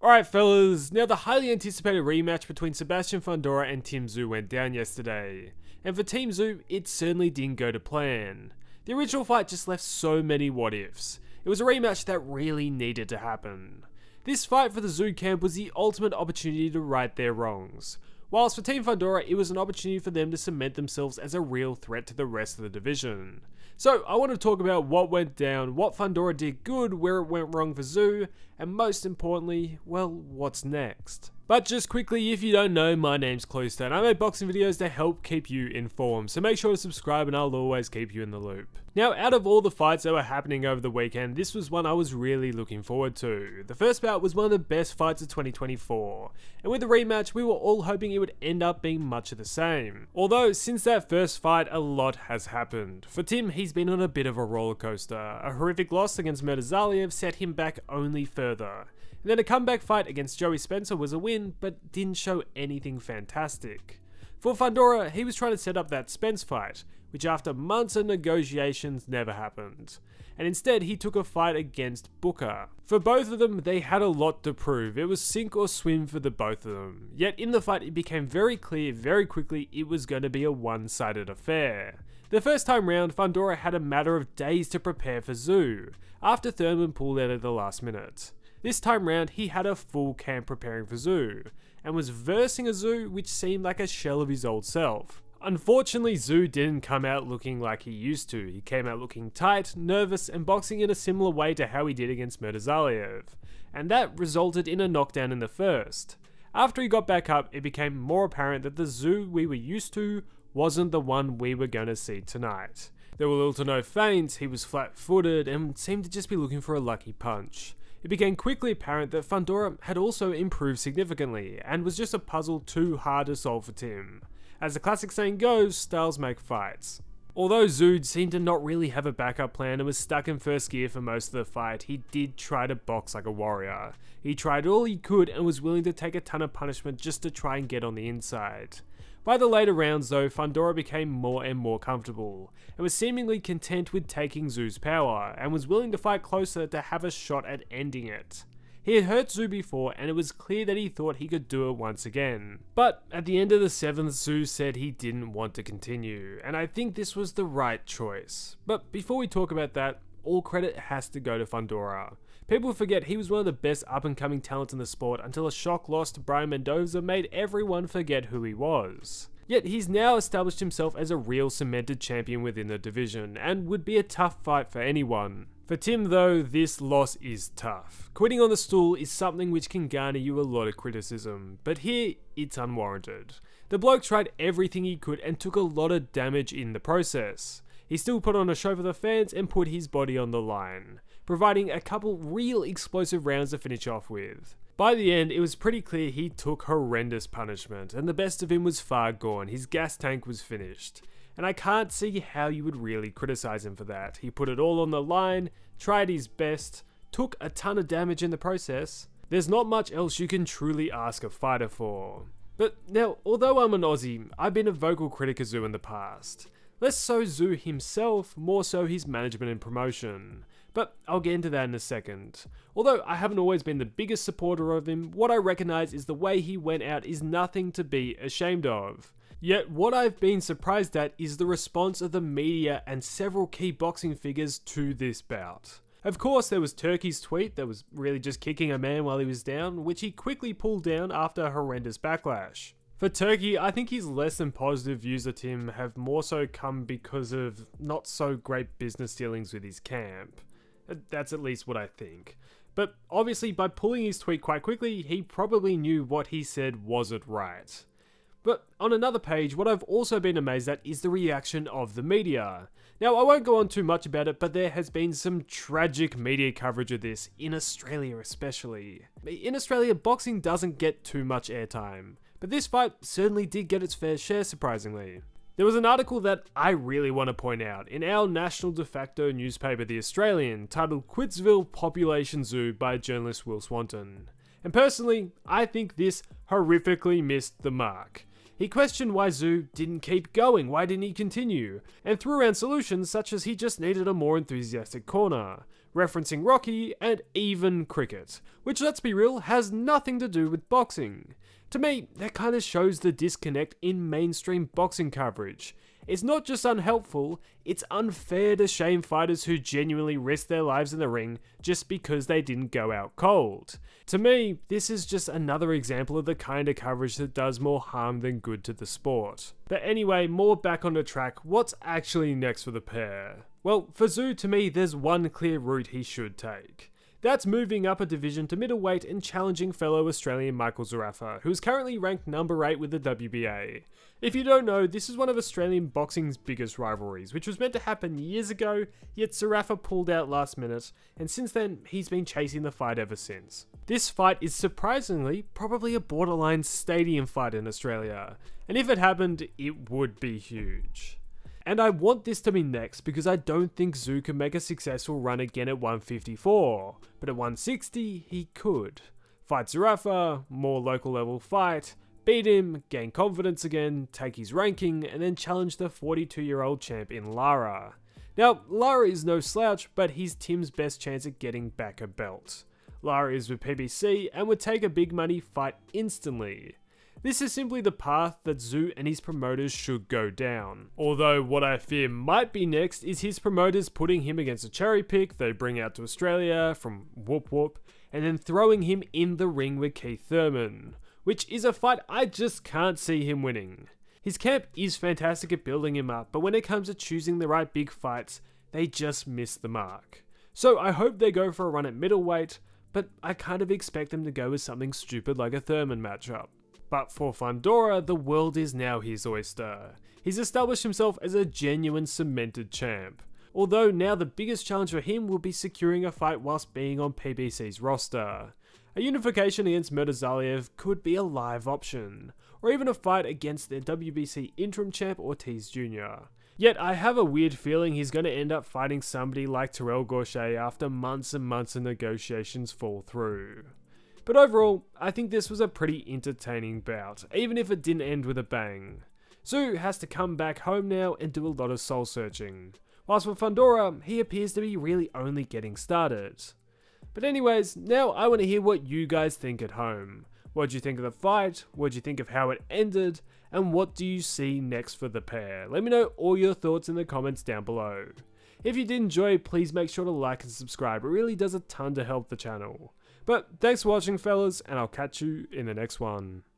Alright fellas, now the highly anticipated rematch between Sebastian Fundora and Tszyu went down yesterday. And for Team Tszyu, it certainly didn't go to plan. The original fight just left so many what ifs. It was a rematch that really needed to happen. This fight for the Tszyu camp was the ultimate opportunity to right their wrongs. Whilst for Team Fundora, it was an opportunity for them to cement themselves as a real threat to the rest of the division. So I want to talk about what went down, what Fundora did good, where it went wrong for Tszyu, and most importantly, well, what's next. But just quickly, if you don't know, my name's Cluester and I make boxing videos to help keep you informed, so make sure to subscribe and I'll always keep you in the loop. Now, out of all the fights that were happening over the weekend, this was one I was really looking forward to. The first bout was one of the best fights of 2024, and with the rematch, we were all hoping it would end up being much of the same. Although, since that first fight, a lot has happened. For Tim, he's been on a bit of a roller coaster. A horrific loss against Zerafa set him back only further. And then a comeback fight against Joey Spencer was a win, but didn't show anything fantastic. For Fundora, he was trying to set up that Spence fight, which after months of negotiations never happened. And instead, he took a fight against Booker. For both of them, they had a lot to prove. It was sink or swim for the both of them. Yet in the fight, it became very clear very quickly it was going to be a one-sided affair. The first time round, Fundora had a matter of days to prepare for Tszyu, after Thurman pulled out at the last minute. This time round, he had a full camp preparing for Tszyu, and was versing a Tszyu which seemed like a shell of his old self. Unfortunately, Tszyu didn't come out looking like he used to. He came out looking tight, nervous, and boxing in a similar way to how he did against Zerafa, and that resulted in a knockdown in the first. After he got back up, it became more apparent that the Tszyu we were used to wasn't the one we were going to see tonight. There were little to no feints, he was flat-footed, and seemed to just be looking for a lucky punch. It became quickly apparent that Fundora had also improved significantly, and was just a puzzle too hard to solve for Tim. As the classic saying goes, styles make fights. Although Tszyu seemed to not really have a backup plan and was stuck in first gear for most of the fight, he did try to box like a warrior. He tried all he could and was willing to take a ton of punishment just to try and get on the inside. By the later rounds though, Fundora became more and more comfortable, and was seemingly content with taking Tszyu's power, and was willing to fight closer to have a shot at ending it. He had hurt Tszyu before, and it was clear that he thought he could do it once again. But at the end of the 7th, Tszyu said he didn't want to continue, and I think this was the right choice. But before we talk about that, all credit has to go to Fundora. People forget he was one of the best up-and-coming talents in the sport until a shock loss to Brian Mendoza made everyone forget who he was. Yet he's now established himself as a real cemented champion within the division, and would be a tough fight for anyone. For Tim though, this loss is tough. Quitting on the stool is something which can garner you a lot of criticism, but here it's unwarranted. The bloke tried everything he could and took a lot of damage in the process. He still put on a show for the fans and put his body on the line, providing a couple real explosive rounds to finish off with. By the end, it was pretty clear he took horrendous punishment, and the best of him was far gone. His gas tank was finished. And I can't see how you would really criticize him for that. He put it all on the line, tried his best, took a ton of damage in the process. There's not much else you can truly ask a fighter for. But now, although I'm an Aussie, I've been a vocal critic of Tszyu in the past. Less so Tszyu himself, more so his management and promotion. But I'll get into that in a second. Although I haven't always been the biggest supporter of him, what I recognise is the way he went out is nothing to be ashamed of. Yet what I've been surprised at is the response of the media and several key boxing figures to this bout. Of course, there was Turkey's tweet that was really just kicking a man while he was down, which he quickly pulled down after a horrendous backlash. For Turkey, I think his less than positive views of him have more so come because of not so great business dealings with his camp. That's at least what I think. But obviously by pulling his tweet quite quickly, he probably knew what he said wasn't right. But on another page, what I've also been amazed at is the reaction of the media. Now, I won't go on too much about it, but there has been some tragic media coverage of this, in Australia especially. In Australia, boxing doesn't get too much airtime, but this fight certainly did get its fair share, surprisingly. There was an article that I really want to point out in our national de facto newspaper, The Australian, titled Quitsville Population Zoo by journalist Will Swanton. And personally, I think this horrifically missed the mark. He questioned why Tszyu didn't keep going, why didn't he continue, and threw around solutions such as he just needed a more enthusiastic corner, referencing Rocky, and even cricket, which, let's be real, has nothing to do with boxing. To me, that kind of shows the disconnect in mainstream boxing coverage. It's not just unhelpful, it's unfair to shame fighters who genuinely risk their lives in the ring just because they didn't go out cold. To me, this is just another example of the kind of coverage that does more harm than good to the sport. But anyway, more back on the track, what's actually next for the pair? Well, for Tszyu, to me, there's one clear route he should take. That's moving up a division to middleweight and challenging fellow Australian Michael Zerafa, who is currently ranked number 8 with the WBA. If you don't know, this is one of Australian boxing's biggest rivalries, which was meant to happen years ago, yet Zerafa pulled out last minute, and since then, he's been chasing the fight ever since. This fight is surprisingly probably a borderline stadium fight in Australia, and if it happened, it would be huge. And I want this to be next because I don't think Tszyu can make a successful run again at 154, but at 160 he could. Fight Zerafa, more local level fight, beat him, gain confidence again, take his ranking, and then challenge the 42-year-old champ in Lara. Now, Lara is no slouch, but he's Tim's best chance at getting back a belt. Lara is with PBC and would take a big money fight instantly. This is simply the path that Tszyu and his promoters should go down. Although what I fear might be next is his promoters putting him against a cherry pick they bring out to Australia from Whoop Whoop, and then throwing him in the ring with Keith Thurman, which is a fight I just can't see him winning. His camp is fantastic at building him up, but when it comes to choosing the right big fights, they just miss the mark. So I hope they go for a run at middleweight, but I kind of expect them to go with something stupid like a Thurman matchup. But for Fundora, the world is now his oyster. He's established himself as a genuine cemented champ. Although now the biggest challenge for him will be securing a fight whilst being on PBC's roster. A unification against Murdazaliev could be a live option, or even a fight against their WBC interim champ Ortiz Jr. Yet I have a weird feeling he's going to end up fighting somebody like Terrell Gaucher after months and months of negotiations fall through. But overall, I think this was a pretty entertaining bout, even if it didn't end with a bang. Tszyu has to come back home now and do a lot of soul searching, whilst for Fundora, he appears to be really only getting started. But anyways, now I want to hear what you guys think at home. What do you think of the fight? What do you think of how it ended? And what do you see next for the pair? Let me know all your thoughts in the comments down below. If you did enjoy, please make sure to like and subscribe, it really does a ton to help the channel. But thanks for watching fellas, and I'll catch you in the next one.